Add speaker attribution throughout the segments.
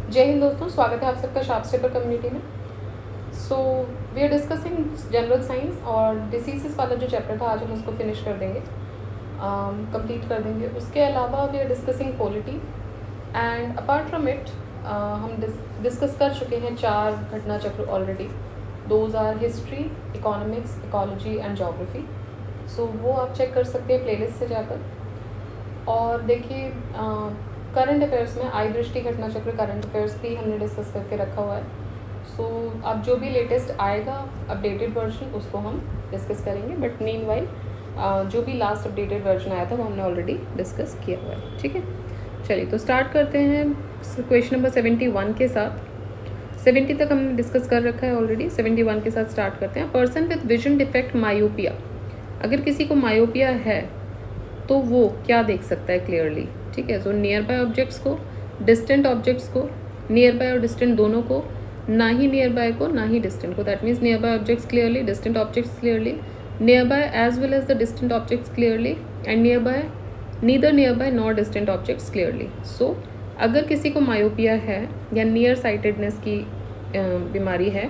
Speaker 1: जय हिंद दोस्तों, स्वागत है आप सबका शार्प स्टेपर कम्युनिटी में। So we are discussing general science और डिसीजेस वाला जो चैप्टर था आज हम उसको फिनिश कर देंगे, कंप्लीट कर देंगे। उसके अलावा we are discussing polity and apart from it हम डिस्कस कर चुके हैं 4 घटना चक्र already. Those are history, economics, ecology and geography. So वो आप चेक कर सकते हैं प्लेलिस्ट से जाकर। और देखिए करंट अफेयर्स में आई दृष्टि घटना चक्र करंट अफेयर्स भी हमने डिस्कस करके रखा हुआ है। सो अब जो भी लेटेस्ट आएगा अपडेटेड वर्जन उसको हम डिस्कस करेंगे, बट मीनवाइल जो भी लास्ट अपडेटेड वर्जन आया था वो हमने ऑलरेडी डिस्कस किया हुआ है। ठीक है, चलिए तो स्टार्ट करते हैं क्वेश्चन नंबर 71 के साथ। 70 तक हमने डिस्कस कर रखा है ऑलरेडी, 71 के साथ स्टार्ट करते हैं। Person with vision defect myopia, अगर किसी को मायोपिया है तो वो क्या देख सकता है क्लियरली। ठीक है, सो नियर बाय ऑब्जेक्ट्स को, डिस्टेंट ऑब्जेक्ट्स को, नियर बाय और डिस्टेंट दोनों को, ना ही नियर बाय को ना ही डिस्टेंट को। That means nearby objects clearly, distant objects clearly, nearby as well as the distant objects clearly, and nearby neither nearby nor distant objects clearly. So अगर किसी को myopia है या near sightedness की बीमारी है,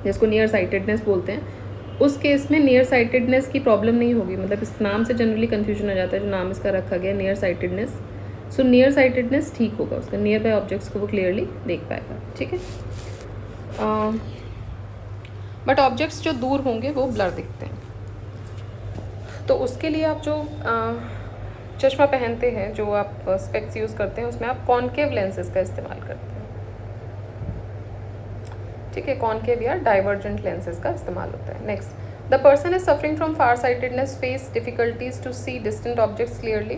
Speaker 1: जिसको near sightedness बोलते हैं, उस केस में नियर साइटेडनेस की प्रॉब्लम नहीं होगी। मतलब इस नाम से जनरली कन्फ्यूजन हो जाता है, जो नाम इसका रखा गया near sightedness. So near sightedness ठीक होगा, उसका नियर बाय ऑब्जेक्ट्स को वो क्लियरली देख पाएगा। ठीक है, बट ऑब्जेक्ट्स जो दूर होंगे वो ब्लर दिखते हैं। तो उसके लिए आप जो चश्मा पहनते हैं, जो आप स्पेक्स यूज़ करते हैं, उसमें आप कॉनकेव लेंसेज का इस्तेमाल करते हैं। ठीक है, कॉनकेव या डाइवर्जेंट लेंसेज का इस्तेमाल होता है। Next, the person is suffering from far sightedness face difficulties to see distant objects clearly,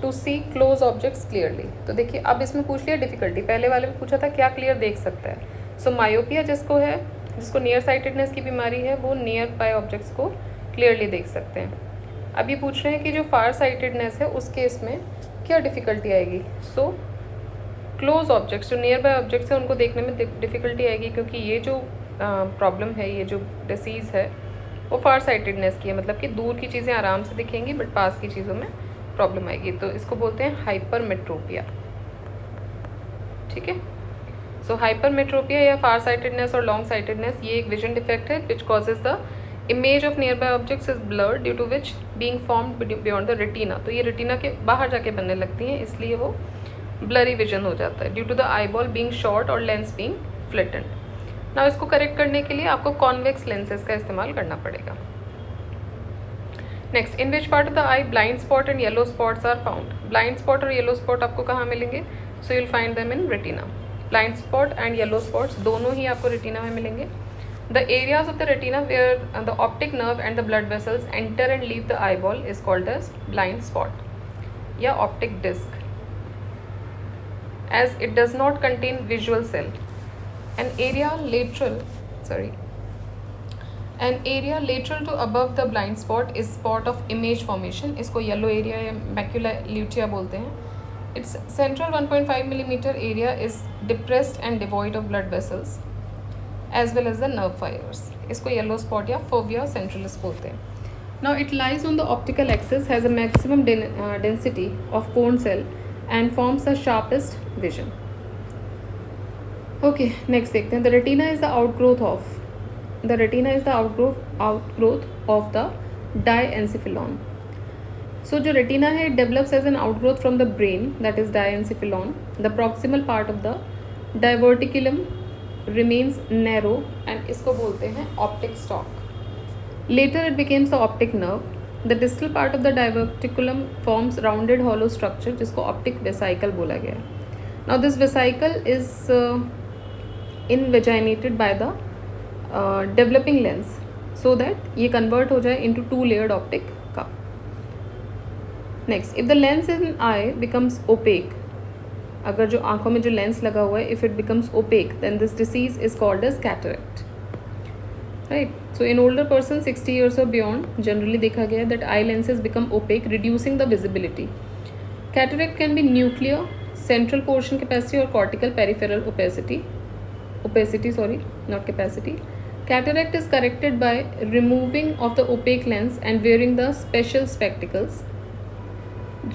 Speaker 1: to see close objects clearly. तो देखिए अब इसमें पूछ लिया डिफिकल्टी, पहले वाले में पूछा था क्या क्लियर देख सकता है। सो मायोपिया जिसको है, जिसको नियर साइटेडनेस की बीमारी है, वो नियर बाय ऑब्जेक्ट्स को क्लियरली देख सकते हैं। अब ये पूछ रहे हैं कि जो फार साइटेडनेस है उस केस में क्या डिफ़िकल्टी आएगी। सो क्लोज ऑब्जेक्ट्स, जो नियर बाय ऑब्जेक्ट्स है, उनको देखने में डिफ़िकल्टी आएगी, क्योंकि ये जो प्रॉब्लम है, ये जो डिसीज़ है, वो फार साइटेडनेस की है। मतलब कि दूर की चीज़ें आराम से दिखेंगी बट पास की चीज़ों में प्रॉब्लम आएगी। तो इसको बोलते हैं हाइपरमेट्रोपिया। ठीक है, सो हाइपरमेट्रोपिया या फार साइटेडनेस और लॉन्ग साइटेडनेस, ये एक विजन डिफेक्ट है which causes the image of nearby objects is blurred due to which being formed beyond the retina. तो ये रेटिना के बाहर जाके बनने लगती हैं, इसलिए वो ब्लरी विजन हो जाता है due to the eyeball being short और लेंस बीइंग फ्लैटेंड। नाउ इसको करेक्ट करने के लिए आपको कॉन्वेक्स लेंसेज का इस्तेमाल करना पड़ेगा। Next, in which part of the eye blind spot and yellow spots are found. Blind spot और येलो स्पॉट आपको कहाँ मिलेंगे? So you'll find them in retina. Blind spot and yellow spots दोनों ही आपको रेटिना में मिलेंगे। The areas of the retina where the optic nerve and the blood vessels enter and leave the eyeball is called as blind spot या optic disc, as it does not contain visual cell. An area lateral to above the blind spot is spot of image formation. इसको yellow area या macula lutea बोलते हैं. Its central 1.5 millimeter area is depressed and devoid of blood vessels as well as the nerve fibers. इसको yellow spot या fovea centralis बोलते हैं. Now it lies on the optical axis, has a maximum density of cone cell and forms the sharpest vision. Okay, next देखते हैं. The retina is the outgrowth of the diencephalon. So जो retina है, it develops as an outgrowth from the brain, that is diencephalon. The proximal part of the diverticulum remains narrow and इसको बोलते हैं optic stalk. Later it becomes the optic nerve. The distal part of the diverticulum forms rounded hollow structure जिसको optic vesicle बोला गया है. Now this vesicle is invaginated by the developing lens so that ये convert हो जाए into two layered optic cup. Next, if the lens in eye becomes opaque, अगर जो आंखों में जो लेंस लगा हुआ है, if it becomes opaque, then this disease is called as cataract. Right, so in older person 60 years और beyond generally देखा गया है that eye lenses become opaque, reducing the visibility. Cataract can be nuclear, central portion capacity और cortical peripheral opacity, not capacity. Cataract is corrected by removing of the opaque lens and wearing the special spectacles,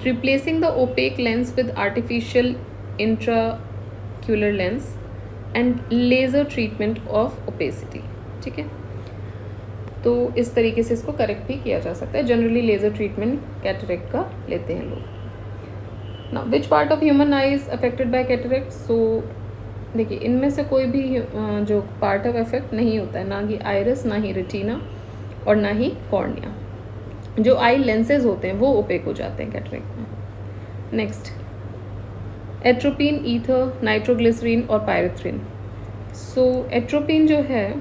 Speaker 1: replacing the opaque lens with artificial intraocular intramuscular lens and laser treatment of opacity. ठीक है, तो इस तरीके से इसको correct भी किया जा सकता है। जनरली लेज़र ट्रीटमेंट कैटरेक्ट का लेते हैं लोग। Now which part of human eye is affected by cataract? So देखिए, इनमें से कोई भी जो पार्ट ऑफ इफेक्ट नहीं होता है, ना ही आइरिस, ना ही रेटिना और ना ही कॉर्निया। जो आई लेंसेज होते हैं वो ओपेक हो जाते हैं कैटरेक्ट में। नेक्स्ट, एट्रोपिन, ईथर, नाइट्रोग्लिसरीन और पायरेथ्रिन। सो एट्रोपिन जो है,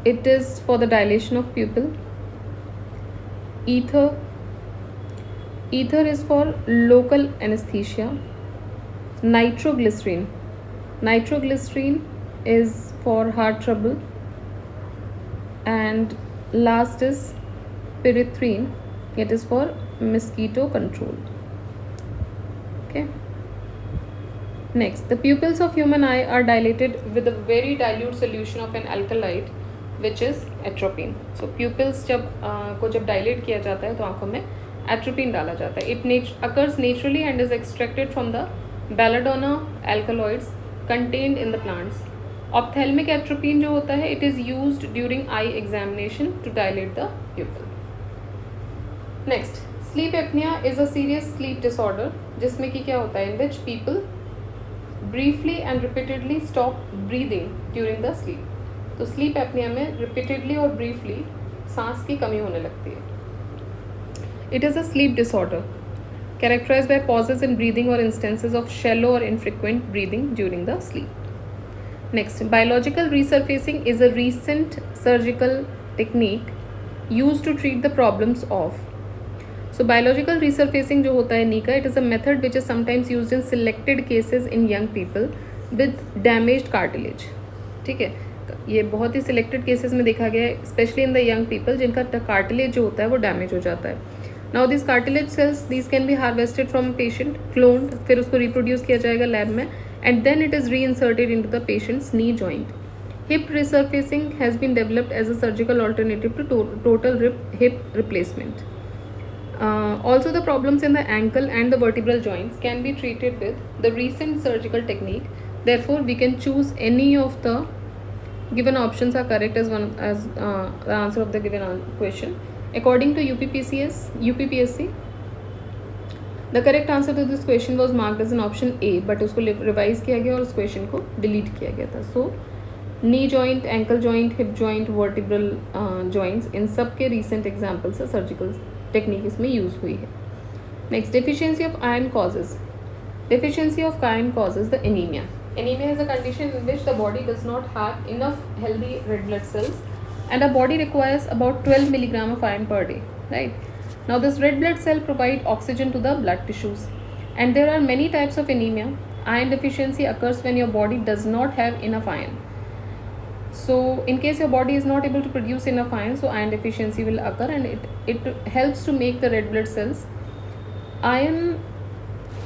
Speaker 1: it is for the dilation of pupil. Ether is for local anesthesia. Nitroglycerin is for heart trouble. And last is pyrethrin. It is for mosquito control. Okay. Next, the pupils of human eye are dilated with a very dilute solution of an alkaloid which is atropine. So pupils जब dilate किया जाता है तो आंखों में atropine डाला जाता है. It occurs naturally and is extracted from the belladonna alkaloids contained in the plants. Ophthalmic atropine जो होता है, it is used during eye examination to dilate the pupil. Next, sleep apnea is a serious sleep disorder जिसमें कि क्या होता है, in which people briefly and repeatedly stop breathing during the sleep. तो sleep apnea में repeatedly और briefly सांस की कमी होने लगती है। It is a sleep disorder characterized by pauses in breathing और इंस्टेंसेस ऑफ शैलो और infrequent breathing during the sleep. Next, biological resurfacing is a recent surgical technique use to treat the problems of. So biological resurfacing जो होता है नीका, it is a method which is sometimes used in selected cases in young people with damaged cartilage. ठीक है, ये बहुत ही selected cases में देखा गया है, specially in the young people जिनका कार्टिलेज जो होता है वो डैमेज हो जाता है। Now this cartilage cells this can be harvested from patient, cloned, फिर उसको रिप्रोड्यूस किया जाएगा लैब में, and then it is reinserted into the patient's knee joint. Hip resurfacing has been developed as a surgical alternative to total hip replacement. Also the problems in the ankle and the vertebral joints can be treated with the recent surgical technique. Therefore we can choose any of the given options are correct as the answer of the given question. According to UPPSC, the correct answer to this question was marked as an option A, but उसको revise किया गया और उस question को delete किया गया था. So knee joint, ankle joint, hip joint, vertebral joints, इन सब के recent examples से surgical technique इसमें use हुई है. Next, deficiency of iron causes. Deficiency of iron causes the anemia. Anemia is a condition in which the body does not have enough healthy red blood cells, and our body requires about 12 milligram of iron per day, right? Now this red blood cell provide oxygen to the blood tissues, and there are many types of anemia. Iron deficiency occurs when your body does not have enough iron. So in case your body is not able to produce enough iron, so iron deficiency will occur, and it helps to make the red blood cells. Iron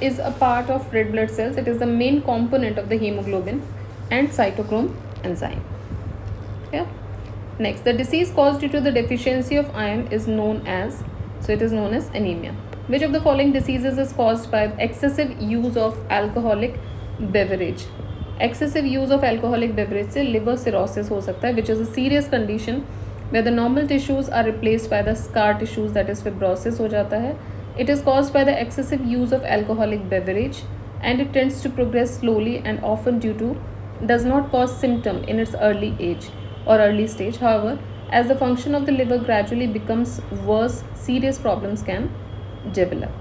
Speaker 1: is a part of red blood cells. It is the main component of the hemoglobin and cytochrome enzyme. Yeah. Next, the disease caused due to the deficiency of iron is known as, so it is known as anemia. Which of the following diseases is caused by excessive use of alcoholic beverage? Excessive use of alcoholic beverage से liver cirrhosis हो सकता है, which is a serious condition where the normal tissues are replaced by the scar tissues, that is fibrosis हो जाता है. It is caused by the excessive use of alcoholic beverage, and it tends to progress slowly and often does not cause symptom in its early age or early stage. However, as the function of the liver gradually becomes worse, serious problems can develop.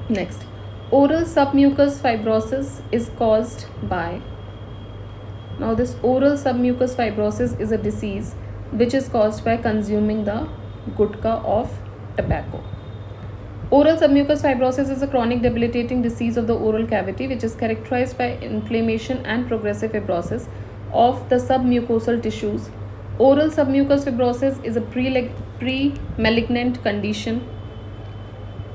Speaker 1: Next, oral submucous fibrosis is caused by. Now this oral submucous fibrosis is a disease which is caused by consuming the gutka of tobacco. Oral submucous fibrosis is a chronic debilitating disease of the oral cavity which is characterized by inflammation and progressive fibrosis of the submucosal tissues. Oral submucous fibrosis is a pre-malignant condition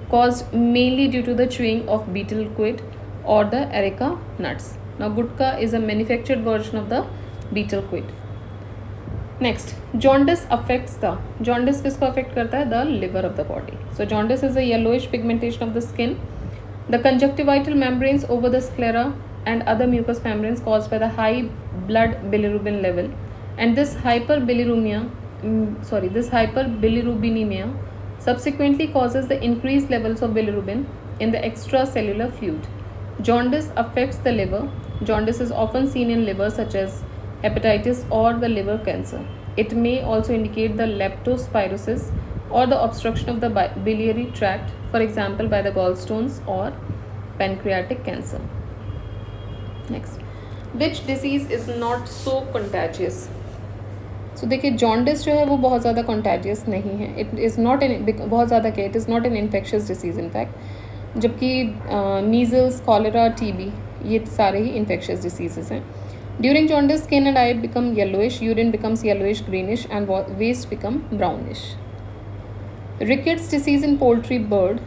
Speaker 1: caused mainly due to the chewing of betel quid or the areca nuts. Now gutka is a manufactured version of the betel quid. Next, jaundice affects the, jaundice किसको affect करता है? The liver of the body. So jaundice is a yellowish pigmentation of the skin. The conjunctival membranes over the sclera and other mucous membranes caused by the high blood bilirubin level, and this hyperbilirubinemia subsequently causes the increased levels of bilirubin in the extracellular fluid. Jaundice affects the liver. Jaundice is often seen in liver such as hepatitis or the liver cancer. It may also indicate the leptospirosis or the obstruction of the biliary tract, for example by the gallstones or pancreatic cancer. Next, which disease is not so contagious? सो देखिए jaundice जो है वो बहुत ज़्यादा कॉन्टैजियस नहीं है. It is not N बहुत ज़्यादा क्या it is not an infectious disease in fact, जबकि मीजल्स कॉलेरा टीबी ये सारे ही इन्फेक्शियस डिसीजेज हैं. During jaundice skin and eye become yellowish, urine becomes yellowish greenish and waste become brownish. Rickets disease in poultry bird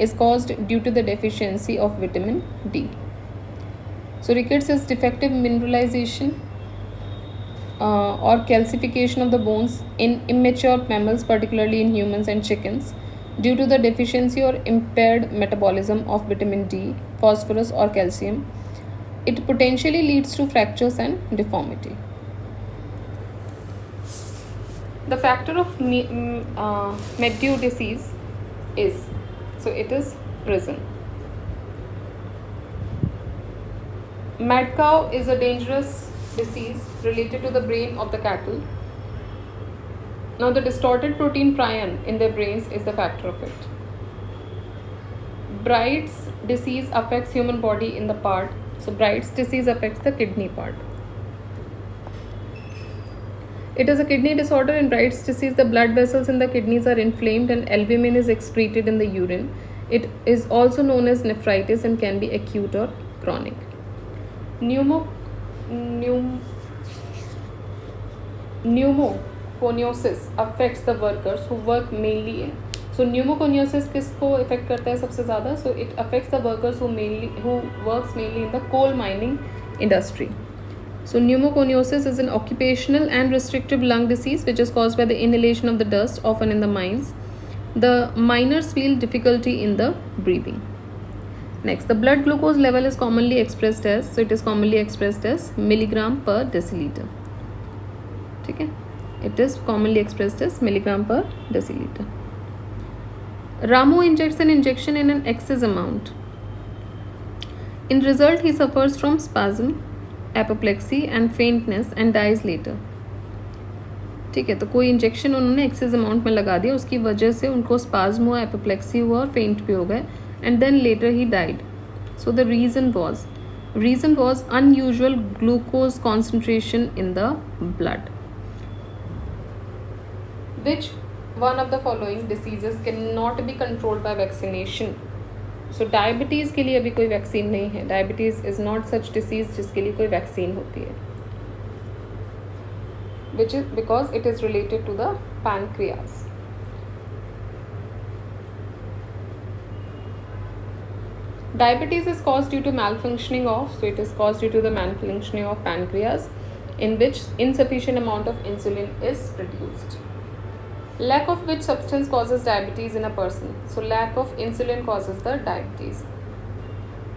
Speaker 1: is caused due to the deficiency of vitamin D. So rickets is defective mineralization or calcification of the bones in immature mammals, particularly in humans and chickens, due to the deficiency or impaired metabolism of vitamin D, phosphorus or calcium. It potentially leads to fractures and deformity. The factor of Meddew disease is, so it is prison. Mad cow is a dangerous disease related to the brain of the cattle. Now the distorted protein prion in their brains is the factor of it. Bright's disease affects human body in the part, so Bright's disease affects the kidney part. It is a kidney disorder. In Bright's disease, the blood vessels in the kidneys are inflamed and albumin is excreted in the urine. It is also known as nephritis and can be acute or chronic. Pneumoconiosis affects the workers who work mainly in. So pneumoconiosis किसको affect करता है सबसे ज़्यादा? So it affects the workers who works mainly in the coal mining industry. So pneumoconiosis is an occupational and restrictive lung disease which is caused by the inhalation of the dust, often in the mines. The miners feel difficulty in the breathing. Next, the blood glucose level is commonly expressed as, so it is commonly expressed as milligram per deciliter. ठीक है, it is commonly expressed as milligram per deciliter. Ramu injects an injection in an excess amount. In result, he suffers from spasm, apoplexy and faintness and dies later. ठीक है, तो कोई injection उन्होंने excess amount में लगा दिया, उसकी वजह से उनको स्पाज्म हुआ, एपोप्लेक्सी हुआ और फेंट भी हो गए, एंड देन लेटर ही died. So the reason was unusual glucose concentration in the blood. Which one of the following diseases cannot be controlled by vaccination? So diabetes के लिए अभी कोई वैक्सीन नहीं है. Diabetes is not such disease जिसके लिए कोई vaccine होती है, which is because it is related to the pancreas. Diabetes is caused due to malfunctioning of, so it is caused due to the malfunctioning of pancreas, in which insufficient amount of insulin is produced. Lack of which substance causes diabetes in a person? So lack of insulin causes the diabetes.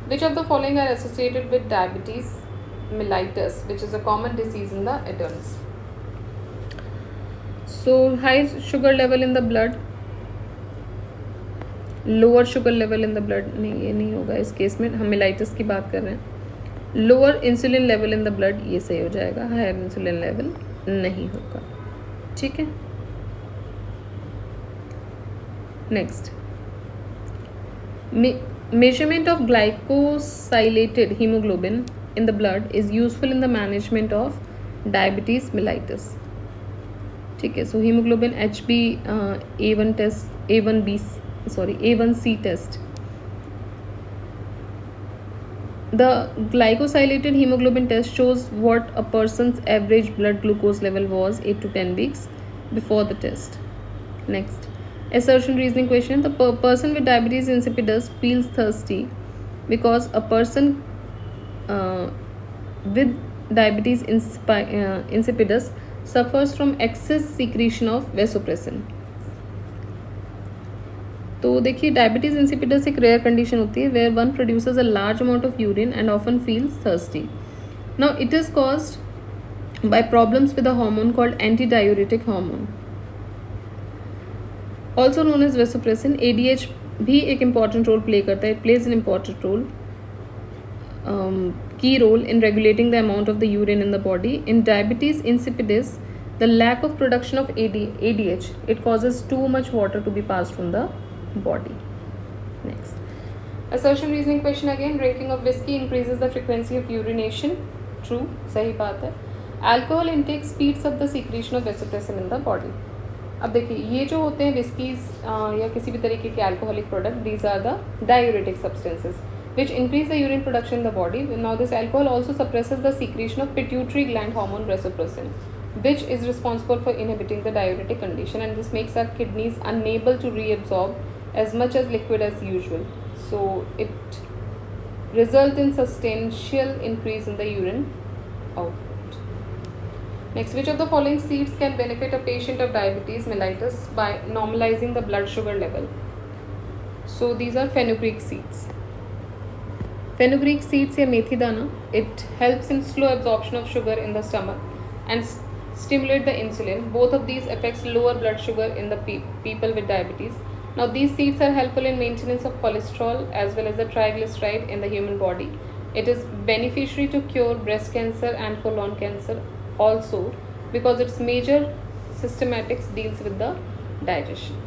Speaker 1: Which of the following are associated with diabetes mellitus, which is a common disease in the adults? So high sugar level in the blood, lower sugar level in the blood, नहीं ये नहीं होगा इस case में, हम mellitus की बात कर रहे हैं. Lower insulin level in the blood, ये सही हो जाएगा. हायर इंसुलिन लेवल नहीं होगा. ठीक है. Next, measurement of glycosylated hemoglobin in the blood is useful in the management of diabetes mellitus. ठीक है. So hemoglobin HB A1 test, A1C test. The glycosylated hemoglobin test shows what a person's average blood glucose level was 8 to 10 weeks before the test. Next, assertion reasoning question. The person with diabetes insipidus feels thirsty because a person with diabetes insipidus suffers from excess secretion of vasopressin. तो देखिए diabetes insipidus एक rare condition होती है where one produces a large amount of urine and often feels thirsty. Now it is caused by problems with a hormone called antidiuretic hormone, also known as vasopressin. ADH भी एक important role play करता है. It plays an important role, key role in regulating the amount of the urine in the body. In diabetes insipidus, the lack of production of ADH, it causes too much water to be passed from the body. Next, assertion reasoning question again. Drinking of whiskey increases the frequency of urination. True, सही बात है. Alcohol intake speeds up the secretion of vasopressin in the body. अब देखिए ये जो होते हैं whiskeys या किसी भी तरीके के alcoholic product, these are the diuretic substances which increase the urine production in the body. Now this alcohol also suppresses the secretion of pituitary gland hormone vasopressin which is responsible for inhibiting the diuretic condition, and this makes our kidneys unable to reabsorb as much as liquid as usual. So it results in substantial increase in the urine output. Next, which of the following seeds can benefit a patient of diabetes mellitus by normalizing the blood sugar level? So these are fenugreek seeds. Fenugreek seeds या मेथी दाना, it helps in slow absorption of sugar in the stomach and stimulate the insulin. Both of these affects lower blood sugar in the people with diabetes. Now these seeds are helpful in maintenance of cholesterol as well as the triglyceride in the human body. It is beneficiary to cure breast cancer and colon cancer also because its major systematics deals with the digestion.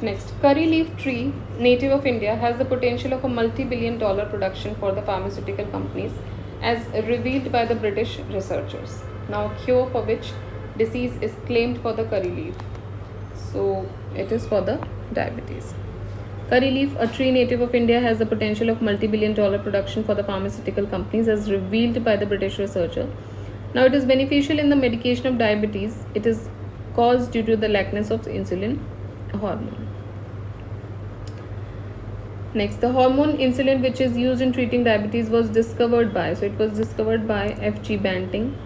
Speaker 1: Next, curry leaf tree, native of India, has the potential of a multi-billion-dollar production for the pharmaceutical companies as revealed by the British researchers. Now, cure for which disease is claimed for the curry leaf? So, it is for the diabetes. Curry leaf, a tree native of India, has the potential of multi-billion-dollar production for the pharmaceutical companies as revealed by the British researcher. Now, it is beneficial in the medication of diabetes. It is caused due to the lackness of insulin hormone. Next, the hormone insulin which is used in treating diabetes was discovered by, so it was discovered by F.G. Banting.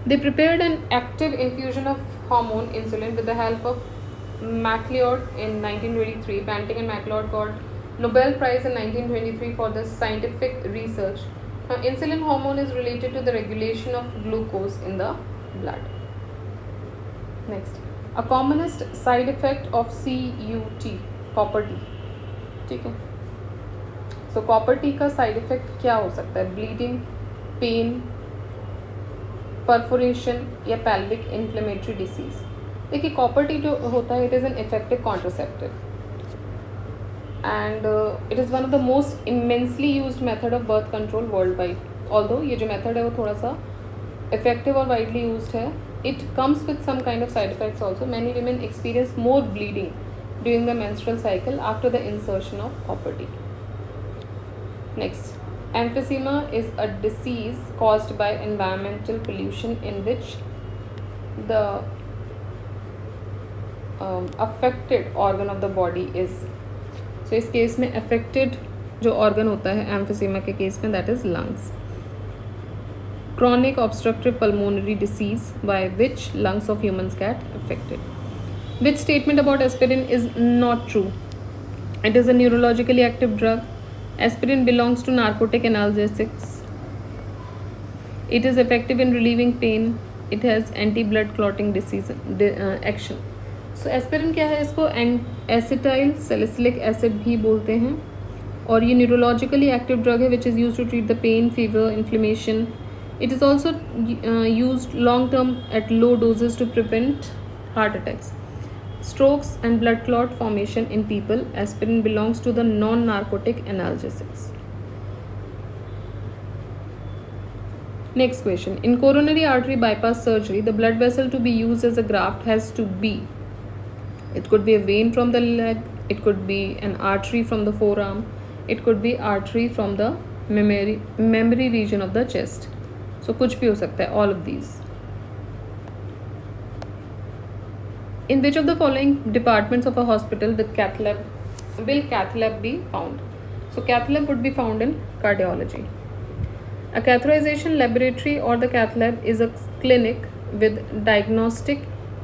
Speaker 1: They prepared an active infusion of hormone insulin with the help of MacLeod in 1923. Banting and MacLeod got Nobel Prize in 1923 for this scientific research. Now, insulin hormone is related to the regulation of glucose in the blood. Next, a commonest side effect of CUT, copper T. ठीक है. So copper T का side effect क्या हो सकता है? Bleeding, pain, perforation या pelvic inflammatory disease. देखिए copper T जो होता है, it is an effective contraceptive and it is one of the most immensely used method of birth control worldwide. Although ये जो मेथड है वो थोड़ा सा इफेक्टिव और वाइडली यूज्ड है, it comes with some kind of side effects also. Many women experience more bleeding during the menstrual cycle after the insertion of copper T. Next, emphysema is a disease caused by environmental pollution in which the affected organ of the body is. So इस case में affected जो organ होता है emphysema के case में, that is lungs. Chronic obstructive pulmonary disease by which lungs of humans get affected. Which statement about aspirin is not true? It is a neurologically active drug. Aspirin belongs to narcotic analgesics. It is effective in relieving pain. It has anti-blood clotting disease action. So aspirin क्या है? इसको acetyl salicylic acid भी बोलते हैं और ये neurologically active drug है which is used to treat the pain, fever, inflammation. It is also used long term at low doses to prevent heart attacks, strokes and blood clot formation in people. Aspirin belongs to the non-narcotic analgesics. Next question. In coronary artery bypass surgery, the blood vessel to be used as a graft has to be, it could be a vein from the leg, it could be an artery from the forearm, it could be artery from the memory region of the chest. So कुछ भी हो सकता है, all of these. In which of the following departments of a hospital will cath lab be found? So cath lab would be found in cardiology. A catheterization laboratory or the cath lab is a clinic with diagnostic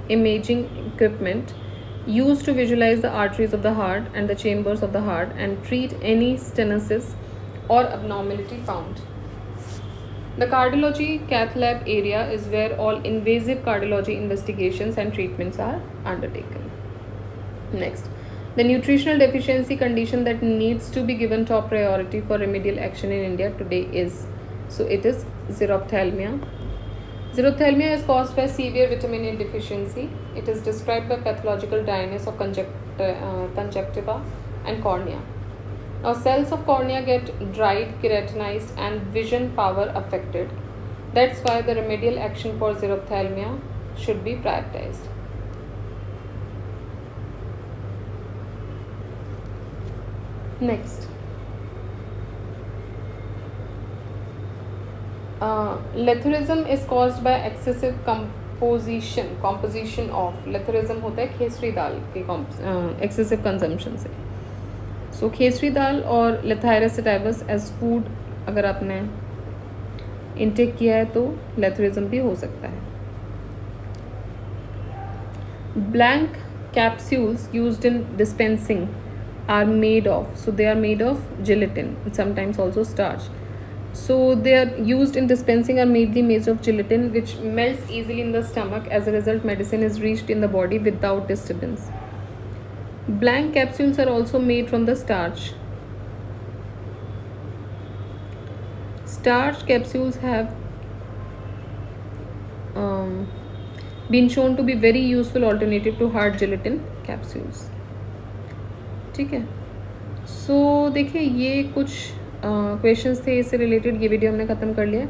Speaker 1: imaging equipment used to visualize the arteries of the heart and the chambers of the heart and treat any stenosis or abnormality found. The cardiology cath lab area is where all invasive cardiology investigations and treatments are undertaken. Next, the nutritional deficiency condition that needs to be given top priority for remedial action in India today is, so it is xerophthalmia. Xerophthalmia is caused by severe vitamin A deficiency. It is described by pathological dryness of conjunctiva and cornea. Now, cells of cornea get dried, keratinized, and vision power affected. That's why the remedial action for xerophthalmia should be prioritized. Next, letharism is caused by excessive composition of letharism होता है खेसरी दाल के excessive consumption से. So खेसरी दाल और Lathyrus sativus as food अगर आपने intake किया है तो letharism भी हो सकता है. Blank capsules used in dispensing are made of, so they are made of gelatin and sometimes also starch. So they are used in dispensing are mainly made of gelatin which melts easily in the stomach. As a result, medicine is reached in the body without disturbance. Blank capsules are also made from the starch. Starch capsules have been shown to be very useful alternative to hard gelatin capsules. ठीक है. सो देखिए ये कुछ questions थे, इससे related ये video हमने ख़त्म कर लिया.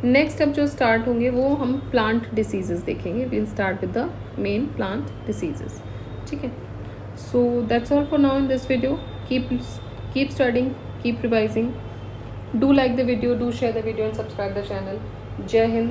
Speaker 1: नेक्स्ट अब जो स्टार्ट होंगे वो हम प्लांट डिसीजेस देखेंगे. Will start with the main plant diseases. ठीक है. So that's all for now in this video. Keep studying, keep revising. Do like the video, do share the video and subscribe the channel. जय हिंद.